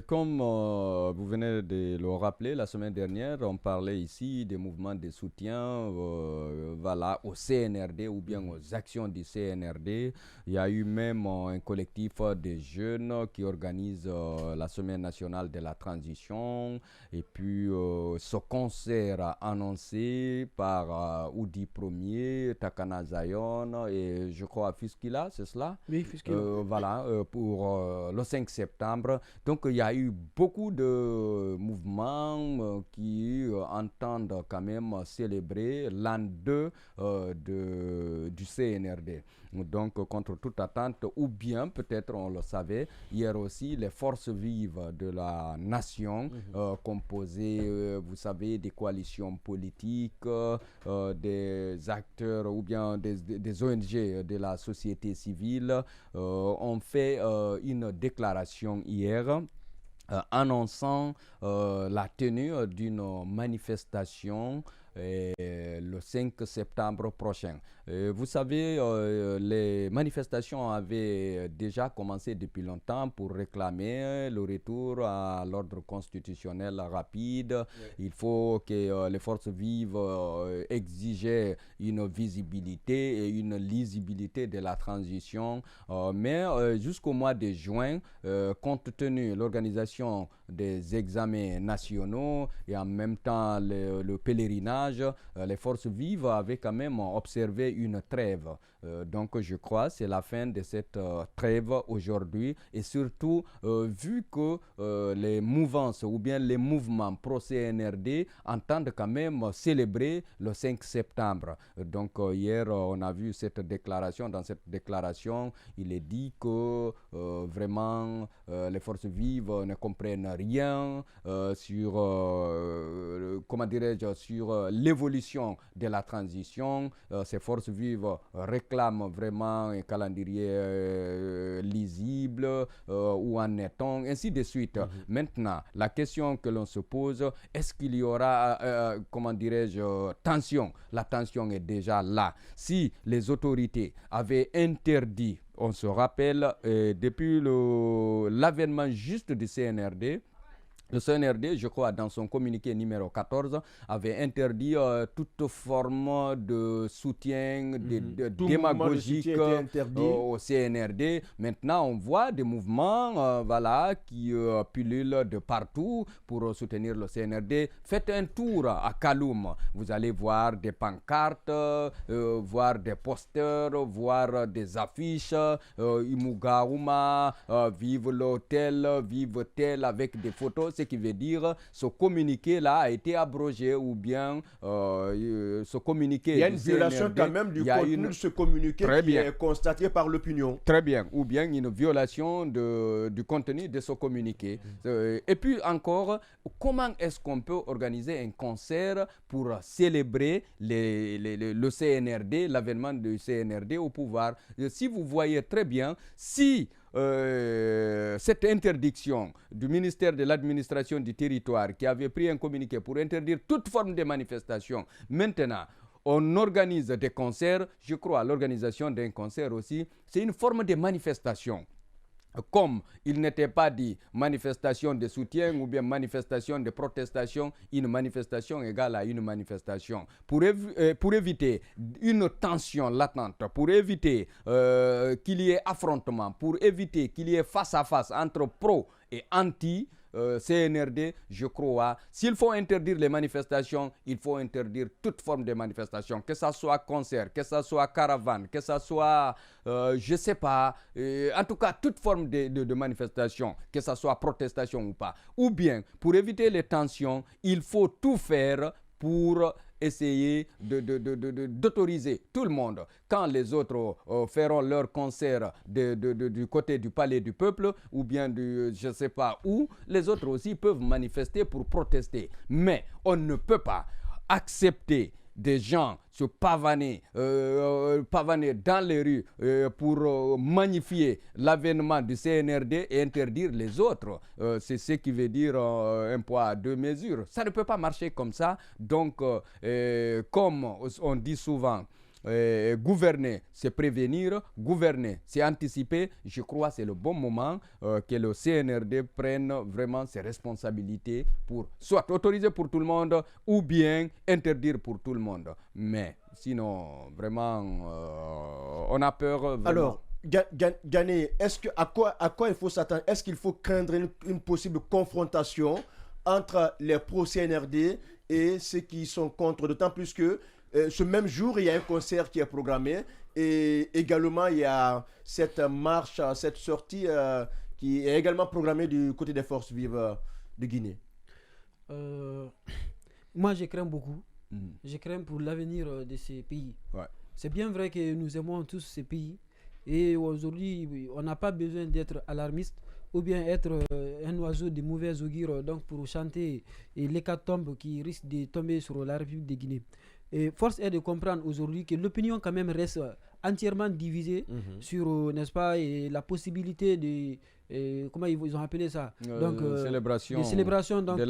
Comme vous venez de le rappeler, la semaine dernière, on parlait ici des mouvements de soutien voilà, au CNRD ou bien aux actions du CNRD. Il y a eu même un collectif de jeunes qui organise la semaine nationale de la transition. Et puis, ce concert annoncé par Oudi Premier, Takana Zion et je crois Fiskila, c'est cela? Oui, Fiskila. Voilà, pour le 5 septembre. Donc, il y a eu beaucoup de mouvements qui entendent quand même célébrer l'an 2 du CNRD. Donc, contre toute attente, ou bien, peut-être on le savait, hier aussi, les forces vives de la nation, composées, vous savez, des coalitions politiques, des acteurs ou bien des ONG de la société civile, ont fait une déclaration hier annonçant la tenue d'une manifestation le 5 septembre prochain. Vous savez, les manifestations avaient déjà commencé depuis longtemps pour réclamer le retour à l'ordre constitutionnel rapide. Oui. Il faut que les forces vives exigeaient une visibilité et une lisibilité de la transition. Mais jusqu'au mois de juin, compte tenu de l'organisation des examens nationaux et en même temps le pèlerinage, les forces vives avaient quand même observé une trêve. Donc je crois que c'est la fin de cette trêve aujourd'hui et surtout vu que les mouvances ou bien les mouvements pro-CNRD entendent quand même célébrer le 5 septembre. Donc hier on a vu cette déclaration. Dans cette déclaration, il est dit que vraiment les forces vives ne comprennent rien sur comment dirais-je, sur l'évolution de la transition. Ces forces vives réclament vraiment un calendrier lisible, où en est-on, ainsi de suite. Maintenant, la question que l'on se pose, est-ce qu'il y aura, comment dirais-je, tension? La tension est déjà là. Si les autorités avaient interdit, on se rappelle, depuis l'avènement juste du CNRD, le CNRD, je crois, dans son communiqué numéro 14, avait interdit toute forme de soutien démagogique au CNRD. Maintenant, on voit des mouvements voilà, qui pullulent de partout pour soutenir le CNRD. Faites un tour à Kaloum. Vous allez voir des pancartes, voir des posters, voir des affiches. Imugaouma, vive l'hôtel, vive tel, avec des photos. Ce qui veut dire ce communiqué-là a été abrogé ou bien ce communiqué. Il y a une violation quand même du contenu de ce communiqué qui est constaté par l'opinion. Très bien. Ou bien une violation du contenu de ce communiqué. Et puis encore, comment est-ce qu'on peut organiser un concert pour célébrer le CNRD, l'avènement du CNRD au pouvoir? Si vous voyez très bien, si cette interdiction du ministère de l'administration du territoire qui avait pris un communiqué pour interdire toute forme de manifestation, maintenant on organise des concerts, je crois l'organisation d'un concert aussi, c'est une forme de manifestation. Comme il n'était pas dit manifestation de soutien ou bien manifestation de protestation, une manifestation égale à une manifestation. Pour éviter une tension latente, pour éviter qu'il y ait affrontement, pour éviter qu'il y ait face à face entre pro et anti, CNRD, je crois, s'il faut interdire les manifestations, il faut interdire toute forme de manifestation, que ce soit concert, que ce soit caravane, que ce soit, je ne sais pas, en tout cas, toute forme de manifestation, que ce soit protestation ou pas. Ou bien, pour éviter les tensions, il faut tout faire pour essayer d'autoriser tout le monde. Quand les autres feront leur concert du côté du palais du peuple ou bien je ne sais pas où, les autres aussi peuvent manifester pour protester. Mais on ne peut pas accepter des gens se pavaner dans les rues pour magnifier l'avènement du CNRD et interdire les autres. C'est ce qui veut dire un poids à deux mesures. Ça ne peut pas marcher comme ça. Donc, comme on dit souvent, gouverner, c'est prévenir, gouverner, c'est anticiper. Je crois que c'est le bon moment que le CNRD prenne vraiment ses responsabilités pour soit autoriser pour tout le monde ou bien interdire pour tout le monde. Mais sinon, vraiment, on a peur. Vraiment. Alors, Ghané, à quoi il faut s'attendre? Est-ce qu'il faut craindre une possible confrontation entre les pro-CNRD et ceux qui sont contre? D'autant plus que ce même jour, il y a un concert qui est programmé et également il y a cette marche, cette sortie qui est également programmée du côté des forces vives de Guinée. Moi, je crains beaucoup. Je crains pour l'avenir de ces pays. Ouais. C'est bien vrai que nous aimons tous ces pays. Et aujourd'hui, on n'a pas besoin d'être alarmiste ou bien être un oiseau de mauvais augure donc pour chanter l'hécatombe qui risque de tomber sur la République de Guinée. Et force est de comprendre aujourd'hui que l'opinion quand même reste entièrement divisée sur, n'est-ce pas, et la possibilité de, comment ils ont appelé ça, donc célébration donc, de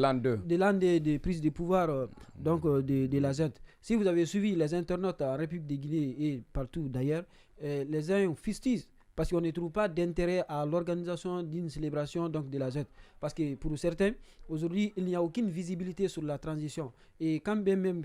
l'an de prise de pouvoir donc de la junte. Si vous avez suivi les internautes en République de Guinée et partout d'ailleurs, les uns fustigent parce qu'on ne trouve pas d'intérêt à l'organisation d'une célébration donc de la junte. Parce que pour certains, aujourd'hui, il n'y a aucune visibilité sur la transition. Et quand même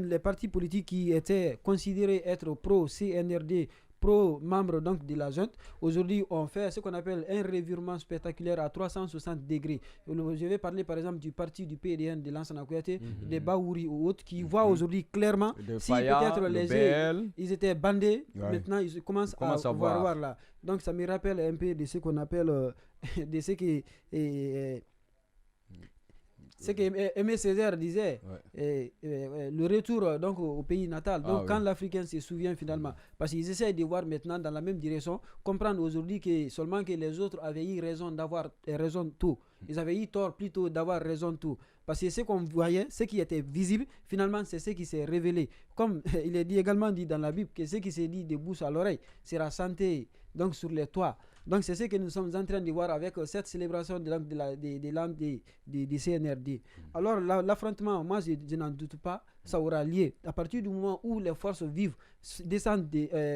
les partis politiques qui étaient considérés être pro-CNRD, pro-membres donc de la junte, aujourd'hui on fait ce qu'on appelle un revirement spectaculaire à 360 degrés. Je vais parler par exemple du parti du PDN de Lansana Kouyaté, des Baouri ou autres qui voient aujourd'hui clairement si peut-être ils étaient bandés, maintenant ils commencent à voir là. Donc ça me rappelle un peu de ce qu'on appelle de ce qui ce que Aimé Césaire disait, le retour donc, au pays natal. Donc quand l'Africain se souvient finalement, parce qu'ils essayent de voir maintenant dans la même direction, comprendre aujourd'hui que seulement que les autres avaient eu raison d'avoir raison de tout. Ils avaient eu tort plutôt d'avoir raison de tout. Parce que ce qu'on voyait, ce qui était visible, finalement c'est ce qui s'est révélé. Comme il est également dit dans la Bible, que ce qui s'est dit de bouche à l'oreille sera chanté donc, sur les toits. Donc c'est ce que nous sommes en train de voir avec cette célébration de l'an des CNRD. Alors l'affrontement, moi je n'en doute pas, ça aura lieu. À partir du moment où les forces vives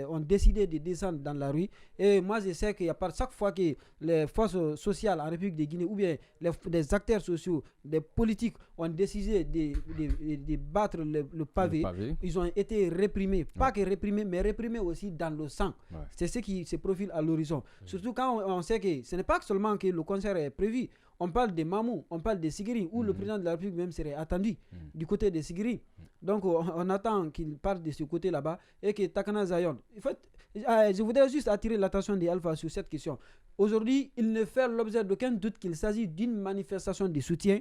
ont décidé de descendre dans la rue, et moi je sais qu'à part chaque fois que les forces sociales en République de Guinée ou bien les acteurs sociaux, des politiques ont décidé de battre le pavé, ils ont été réprimés. Pas que réprimés, mais réprimés aussi dans le sang. C'est ce qui se profile à l'horizon. Surtout quand on sait que ce n'est pas seulement que le concert est prévu. On parle de Mamou, on parle de Sigiri, où le président de la République même serait attendu du côté de Sigiri. Donc on attend qu'il parte de ce côté là-bas et que Takana Zayon. En fait, je voudrais juste attirer l'attention des Alpha sur cette question. Aujourd'hui, il ne fait l'objet d'aucun doute qu'il s'agit d'une manifestation de soutien.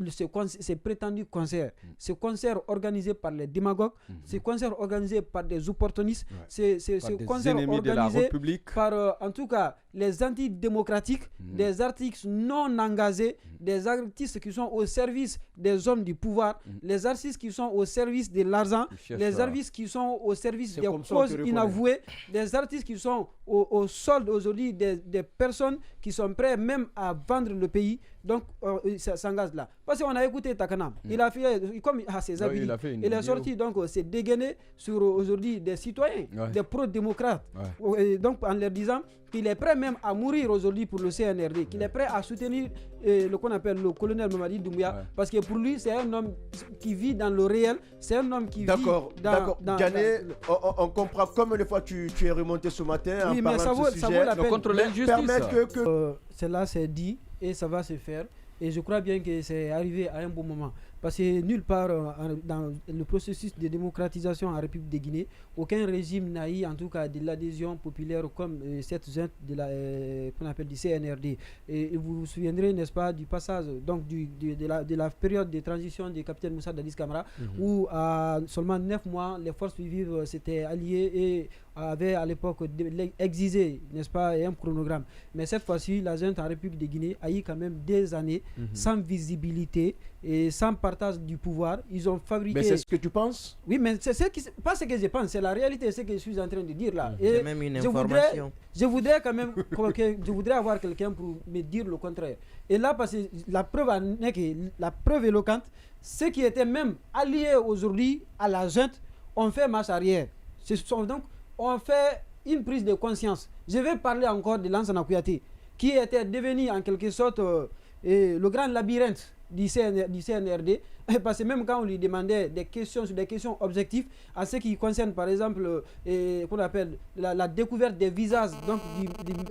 Ce prétendu concert. Ce concert organisé par les démagogues, ce concert organisé par des opportunistes, ce concert organisé par en tout cas les antidémocratiques, des artistes non engagés, des artistes qui sont au service des hommes du pouvoir, les artistes qui sont au service de l'argent, les artistes qui sont au service des causes inavouées, des artistes qui sont au solde aujourd'hui des personnes qui sont prêtes même à vendre le pays. Donc ça s'engage là. Parce qu'on a écouté Takana, il a fait comme à ses habits, il est sorti donc c'est dégainé sur aujourd'hui des citoyens, des pro-démocrates, donc en leur disant qu'il est prêt même à mourir aujourd'hui pour le CNRD, qu'il est prêt à soutenir le qu'on appelle le colonel Mamadi Doumbouya, parce que pour lui c'est un homme qui vit dans le réel, c'est un homme qui vit dans Ghané, on comprend combien de fois tu es remonté ce matin en parlant de ce sujet. Ça vaut la peine. Contre l'injustice. Cela c'est dit et ça va se faire, et je crois bien que c'est arrivé à un bon moment, parce que nulle part dans le processus de démocratisation en République de Guinée, aucun régime n'a eu en tout cas de l'adhésion populaire comme cette junte qu'on appelle du CNRD. Et vous vous souviendrez, n'est-ce pas, du passage donc de la période de transition du capitaine Moussa Dadis Camara, où à seulement 9 mois les forces vives s'étaient alliées et avait à l'époque exigé, n'est-ce pas, un chronogramme. Mais cette fois-ci, la junte en République de Guinée a eu quand même des années sans visibilité et sans partage du pouvoir. Ils ont fabriqué... Mais c'est ce que tu penses? Oui, mais c'est pas ce que je pense, c'est la réalité, c'est ce que je suis en train de dire là. C'est même une information. Je voudrais quand même je voudrais avoir quelqu'un pour me dire le contraire. Et là, parce que la preuve éloquente, ceux qui étaient même alliés aujourd'hui à la junte ont fait marche arrière. Donc, on fait une prise de conscience. Je vais parler encore de Lansana Kouyaté, qui était devenu en quelque sorte le grand labyrinthe du CNRD, parce que même quand on lui demandait des questions objectives à ce qui concerne par exemple qu'on appelle la découverte des visages donc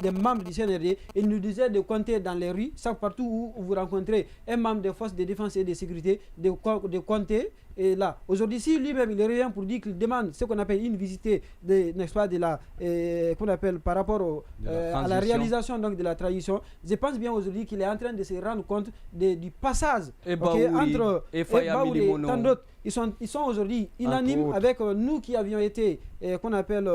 des membres du CNRD, il nous disait de compter dans les rues, partout où vous rencontrez un membre des forces de défense et de sécurité, de compter. Et là, aujourd'hui, si lui-même il revient pour dire qu'il demande ce qu'on appelle une visite n'est-ce pas, de la qu'on appelle par rapport à la réalisation donc de la transition, je pense bien aujourd'hui qu'il est en train de se rendre compte du passage entre Baouli et tant d'autres. Ils sont aujourd'hui unanimes avec nous qui avions été qu'on appelle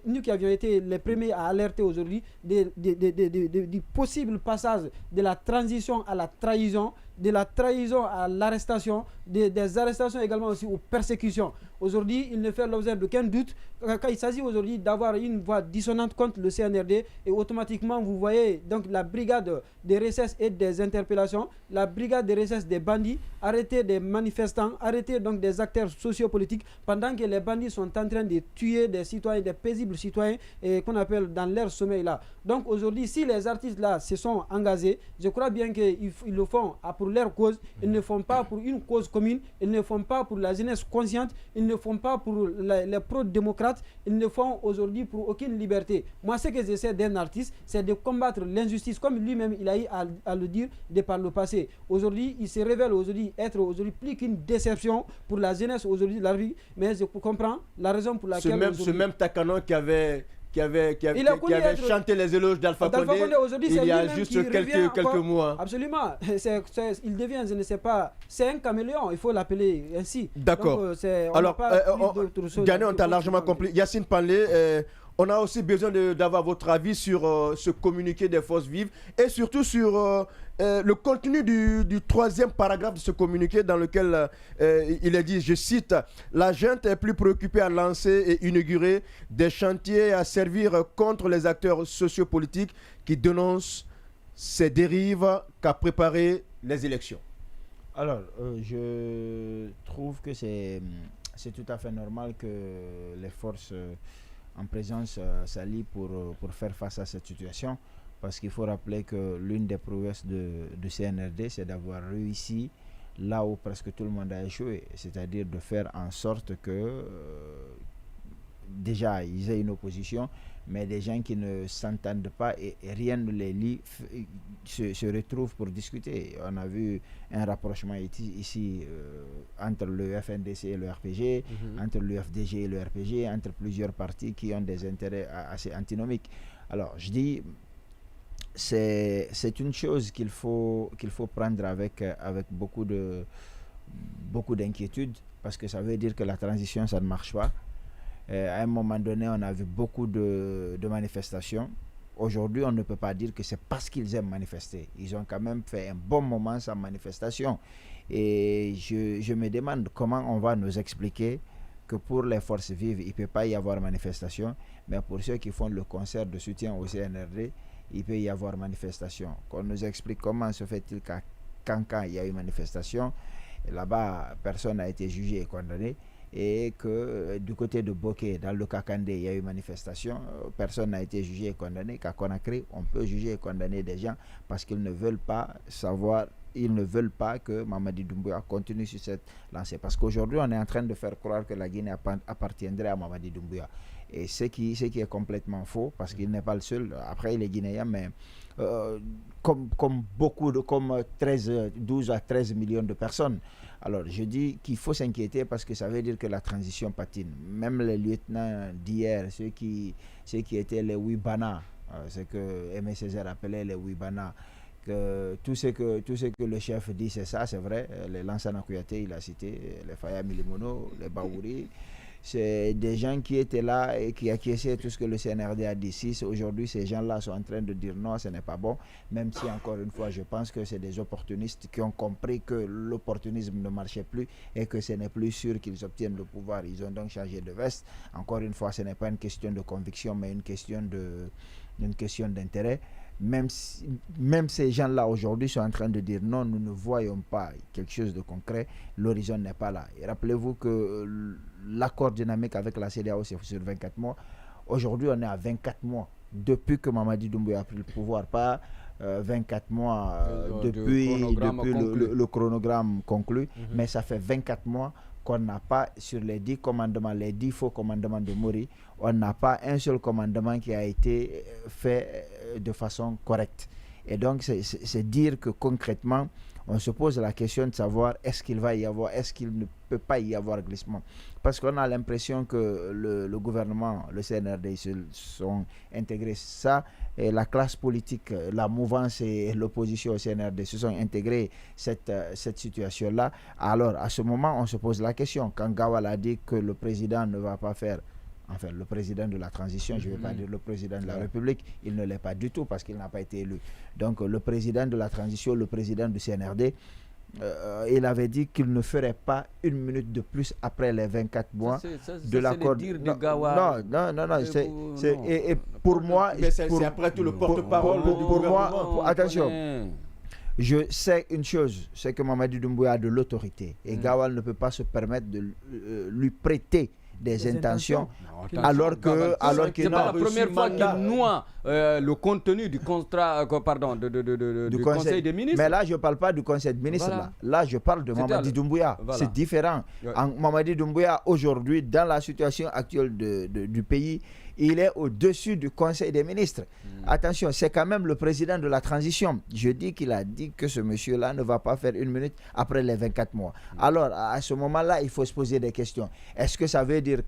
nous qui avions été les premiers à alerter aujourd'hui du possible passage de la transition à la trahison, de la trahison à l'arrestation, des arrestations également aussi aux persécutions. Aujourd'hui, il ne fait l'objet d'aucun doute quand il s'agit aujourd'hui d'avoir une voix dissonante contre le CNRD, et automatiquement vous voyez donc la brigade des recherches et des interpellations, la brigade des recherches des bandits, arrêter des manifestants, arrêter donc des acteurs sociopolitiques pendant que les bandits sont en train de tuer des citoyens, des paisibles citoyens qu'on appelle dans leur sommeil là. Donc aujourd'hui, si les artistes là se sont engagés, je crois bien qu'ils le font pour leur cause, ils ne le font pas pour une cause commune, ils ne le font pas pour la jeunesse consciente, ils ne le font pas pour les pro-démocrates, ils ne le font aujourd'hui pour aucune liberté. Moi, ce que j'essaie d'un artiste, c'est de combattre l'injustice, comme lui-même il a eu à le dire par le passé. Aujourd'hui, il se révèle aujourd'hui être aujourd'hui plus qu'une déception pour la jeunesse aujourd'hui de la vie, mais je comprends la raison pour laquelle ce même Takano qui avait chanté les éloges d'Alpha Condé il y a juste quelques mois. Absolument. Il devient, je ne sais pas, c'est un caméléon, il faut l'appeler ainsi. D'accord. Alors, Diané, on t'a largement compris. Yacine Panlé, on a aussi besoin d'avoir votre avis sur ce communiqué des forces vives et surtout sur le contenu du troisième paragraphe de ce communiqué dans lequel il est dit, je cite, « La junte est plus préoccupée à lancer et inaugurer des chantiers à servir contre les acteurs sociopolitiques qui dénoncent ces dérives qu'à préparer les élections. » Alors, je trouve que c'est tout à fait normal que les forces en présence s'allient pour faire face à cette situation, parce qu'il faut rappeler que l'une des prouesses du CNRD, c'est d'avoir réussi là où presque tout le monde a échoué, c'est-à-dire de faire en sorte que déjà ils aient une opposition, mais des gens qui ne s'entendent pas et rien ne les lie se retrouvent pour discuter. On a vu un rapprochement ici entre le FNDC et le RPG, entre le FDG et le RPG, entre plusieurs partis qui ont des intérêts assez antinomiques. Alors je dis, c'est une chose qu'il faut prendre avec beaucoup d'inquiétude, parce que ça veut dire que la transition, ça ne marche pas. À un moment donné, on a vu beaucoup de manifestations. Aujourd'hui, on ne peut pas dire que c'est parce qu'ils aiment manifester. Ils ont quand même fait un bon moment sans manifestation. Et je me demande comment on va nous expliquer que pour les forces vives, il ne peut pas y avoir manifestation, mais pour ceux qui font le concert de soutien au CNRD, il peut y avoir manifestation. Qu'on nous explique comment se fait-il qu'à Kankan, il y a eu manifestation, et là-bas, personne n'a été jugé et condamné, et que du côté de Boké, dans le Kakandé, il y a eu manifestation, personne n'a été jugé et condamné, qu'à Conakry, on peut juger et condamner des gens parce qu'ils ne veulent pas savoir, ils ne veulent pas que Mamadi Doumbouya continue sur cette lancée. Parce qu'aujourd'hui, on est en train de faire croire que la Guinée appartiendrait à Mamadi Doumbouya. Et ce qui est complètement faux, parce qu'il n'est pas le seul. Après, il est guinéen, mais comme 12 à 13 millions de personnes. Alors, je dis qu'il faut s'inquiéter parce que ça veut dire que la transition patine. Même les lieutenants d'hier, ceux qui étaient les Wibana, ce que Aimé Césaire appelait les Wibana, que tout ce que le chef dit, c'est ça, c'est vrai. Les Lansana Kouyaté, il a cité, les Faya Milimono, les Baouri. C'est des gens qui étaient là et qui acquiesçaient tout ce que le CNRD a dit. Si aujourd'hui ces gens-là sont en train de dire non, ce n'est pas bon, même si encore une fois je pense que c'est des opportunistes qui ont compris que l'opportunisme ne marchait plus et que ce n'est plus sûr qu'ils obtiennent le pouvoir. Ils ont donc changé de veste. Encore une fois, ce n'est pas une question de conviction, mais une question d'intérêt. même ces gens-là aujourd'hui sont en train de dire non, nous ne voyons pas quelque chose de concret, l'horizon n'est pas là. Et rappelez-vous que l'accord dynamique avec la CEDEAO, c'est sur 24 mois. Aujourd'hui, on est à 24 mois depuis que Mamadi Doumbouya a pris le pouvoir, pas 24 mois depuis le chronogramme conclu, mais ça fait 24 mois qu'on n'a pas, sur les 10 commandements, les 10 faux commandements de Mori, on n'a pas un seul commandement qui a été fait de façon correcte. Et donc, c'est dire que concrètement, on se pose la question de savoir est-ce qu'il va y avoir, est-ce qu'il ne peut pas y avoir glissement. Parce qu'on a l'impression que le gouvernement, le CNRD, se sont intégrés ça, et la classe politique, la mouvance et l'opposition au CNRD se sont intégrés cette situation-là. Alors, à ce moment, on se pose la question. Quand Gawal a dit que le président ne va pas faire, enfin, le président de la transition, je ne vais pas dire le président de la République, il ne l'est pas du tout parce qu'il n'a pas été élu. Donc, le président de la transition, le président du CNRD, il avait dit qu'il ne ferait pas une minute de plus après les 24 mois de l'accord. Non, et pour moi... Mais c'est après tout le porte-parole du gouvernement. Attention, je sais une chose, c'est que Mamadi Doumbouya a de l'autorité et Gawal ne peut pas se permettre de lui prêter des intentions, alors que c'est pas la première fois qu'il noie le contenu du contrat, du Conseil des ministres. Mais là, je ne parle pas du Conseil des ministres. Voilà. Là, je parle de Mamadi Doumbouya. Voilà. C'est différent. Ouais. Mamadi Doumbouya, aujourd'hui, dans la situation actuelle du pays, il est au-dessus du Conseil des ministres. Attention, c'est quand même le président de la transition. Je dis qu'il a dit que ce monsieur-là ne va pas faire une minute après les 24 mois. Alors, à ce moment-là, il faut se poser des questions. Est-ce que ça veut dire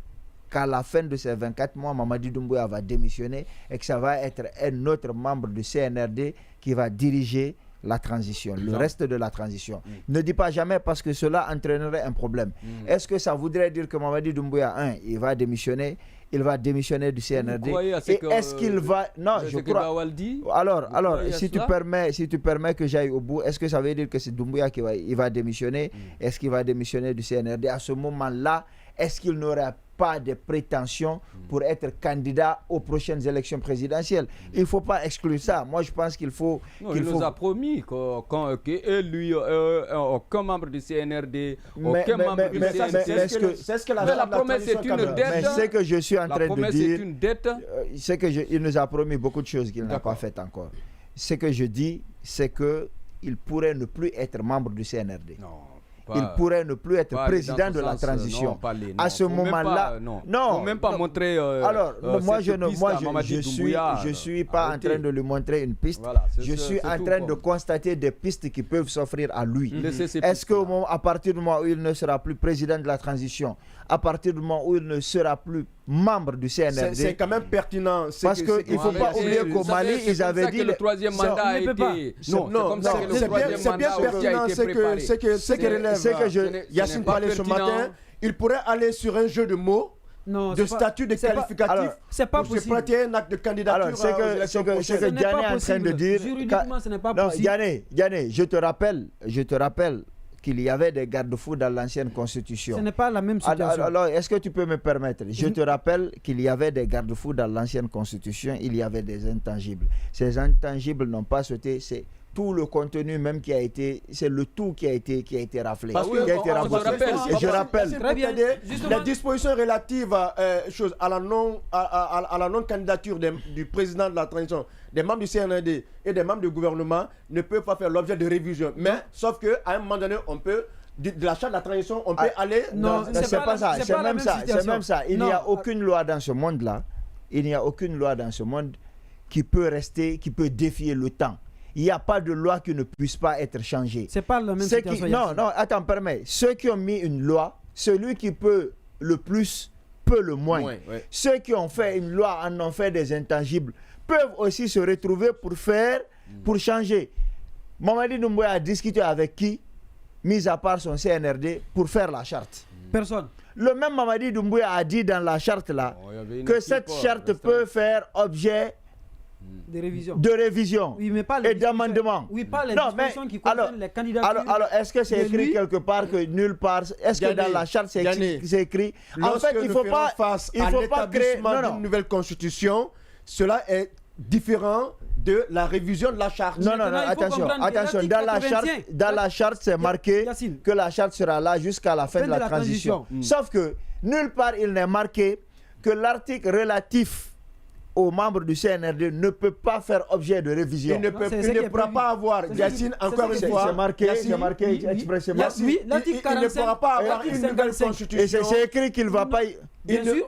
qu'à la fin de ces 24 mois, Mamadi Doumbouya va démissionner et que ça va être un autre membre du CNRD qui va diriger la transition, le reste de la transition. Ne dis pas jamais parce que cela entraînerait un problème. Est-ce que ça voudrait dire que Mamadi Doumbouya, il va démissionner? Il va démissionner du CNRD. Et est-ce qu'il va... Non, je crois... Alors si tu permets que j'aille au bout, est-ce que ça veut dire que c'est Doumbouya qui va démissionner? Est-ce qu'il va démissionner du CNRD? À ce moment-là, est-ce qu'il n'aura pas de prétention pour être candidat aux prochaines élections présidentielles? Il ne faut pas exclure ça. Moi, je pense qu'il faut... il nous a promis qu'aucun membre du CNRD, aucun membre du CNRD... C'est ce que la promesse est une dette. Mais c'est que je suis en train de dire... C'est une dette. C'est que il nous a promis beaucoup de choses qu'il n'a pas faites encore. Ce que je dis, c'est qu'il pourrait ne plus être membre du CNRD. Non. Il pourrait ne plus être président de la transition. À ce moment-là, non. Il ne faut même pas montrer. Alors, moi, je ne suis pas en train de lui montrer une piste. Voilà, je suis en train de constater des pistes qui peuvent s'offrir à lui. Est-ce qu'à partir du moment où il ne sera plus président de la transition, à partir du moment où il ne sera plus membre du CNRD, c'est quand même pertinent. Parce qu'il ne faut pas oublier qu'au Mali, ils avaient dit que le troisième mandat a été... Non, c'est bien pertinent. C'est que relève Yacine parlait ce matin. Il pourrait aller sur un jeu de mots. De statut de qualificatif, c'est pas possible. Se prêter un acte de candidature. Alors, c'est que Diané est en train de dire. Juridiquement, ce n'est pas possible. Diané, je te rappelle qu'il y avait des garde-fous dans l'ancienne constitution. Ce n'est pas la même situation. Alors, est-ce que tu peux me permettre? Je te rappelle qu'il y avait des garde-fous dans l'ancienne constitution, il y avait des intangibles. Ces intangibles n'ont pas sauté, c'est tout le contenu même qui a été, c'est le tout qui a été raflé. Parce que je rappelle très bien les dispositions relatives à la non-candidature du président de la transition, des membres du CNRD et des membres du gouvernement ne peuvent pas faire l'objet de révision. Mais sauf qu'à un moment donné, on peut de la charte de la transition, on peut aller... Non, c'est pas ça, c'est même ça. Il n'y a aucune loi dans ce monde-là, il n'y a aucune loi dans ce monde qui peut rester, qui peut défier le temps. Il n'y a pas de loi qui ne puisse pas être changée. C'est pas la même situation. Non, attends, permets. Ceux qui ont mis une loi, celui qui peut le plus, peut le moins. Ouais. Ceux qui ont fait une loi, en ont fait des intangibles, peuvent aussi se retrouver pour changer. Mamadi Doumbouya a discuté avec qui, mis à part son CNRD, pour faire la charte? Personne. Le même Mamadi Doumbouya a dit dans la charte là que cette charte peut faire objet de révision oui, mais pas et d'amendement. Oui, pas les dispositions qui concernent les candidatures. Alors, est-ce que c'est écrit quelque part que nulle part? Est-ce que dans la charte c'est écrit? En fait, il ne faut pas créer une nouvelle constitution. Cela est différent de la révision de la charte. Non, attention. Dans la charte, c'est marqué que la charte sera là jusqu'à la fin de la transition. Sauf que nulle part il n'est marqué que l'article relatif aux membres du CNRD ne peut pas faire objet de révision. Il ne pourra pas avoir, Yacine, encore une fois, c'est marqué expressément. Oui, l'article 45, il ne pourra pas avoir une nouvelle constitution. Et c'est écrit qu'il ne va pas...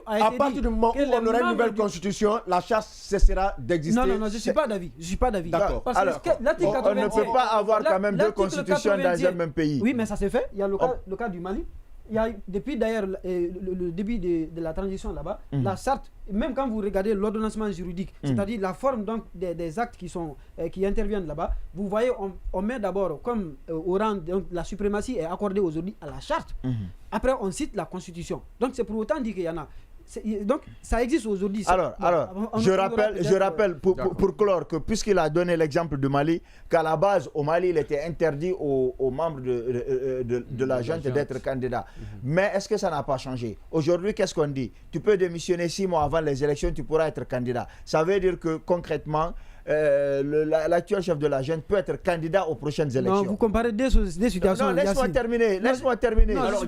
À partir du moment où on aura une nouvelle constitution, la charte cessera d'exister. Non, je ne suis pas d'avis. Je suis pas d'avis. D'accord. Alors, on ne peut pas avoir quand même deux constitutions dans un même pays. Oui, mais ça s'est fait. Il y a le cas du Mali. Il y a, depuis d'ailleurs le début de la transition là-bas, la charte, même quand vous regardez l'ordonnancement juridique, c'est-à-dire la forme donc des actes qui interviennent là-bas, vous voyez, on met d'abord comme au rang, donc la suprématie est accordée aujourd'hui à la charte. Après, on cite la constitution. Donc c'est pour autant dire qu'il y en a. Donc ça existe aujourd'hui. Alors, je rappelle pour clore que puisqu'il a donné l'exemple du Mali, qu'à la base au Mali il était interdit aux membres de la junte d'être candidats. Mais est-ce que ça n'a pas changé? Aujourd'hui, qu'est-ce qu'on dit? Tu peux démissionner 6 mois avant les élections, tu pourras être candidat. Ça veut dire que concrètement, l'actuel chef de la junte peut être candidat aux prochaines élections. Non, vous comparez des situations. Non, laisse-moi terminer.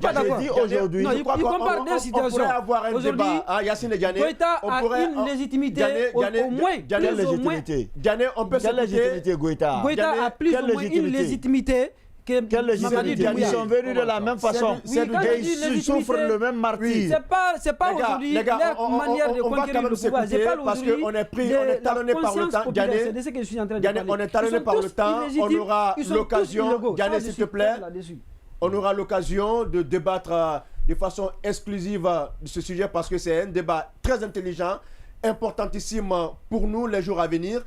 Alors, j'ai dit aujourd'hui. Non, il compare des situations. On pourrait avoir un débat, Yacine et Diané. Goïta a une légitimité au moins. Quelle légitimité? Diané, on peut se Quelle légitimité, Goïta? Goïta a plus ou moins une légitimité. Quelle légitimité? Ils sont venus de la même façon. Ils souffrent le même martyre. C'est pas aujourd'hui leur manière de conquérir le pouvoir. C'est pas parce qu'on est talonné par le temps. Diané, on est talonné par le temps. On aura l'occasion, Diané, s'il te plaît, on aura l'occasion de débattre de façon exclusive de ce sujet parce que c'est un débat très intelligent, importantissime pour nous les jours à venir.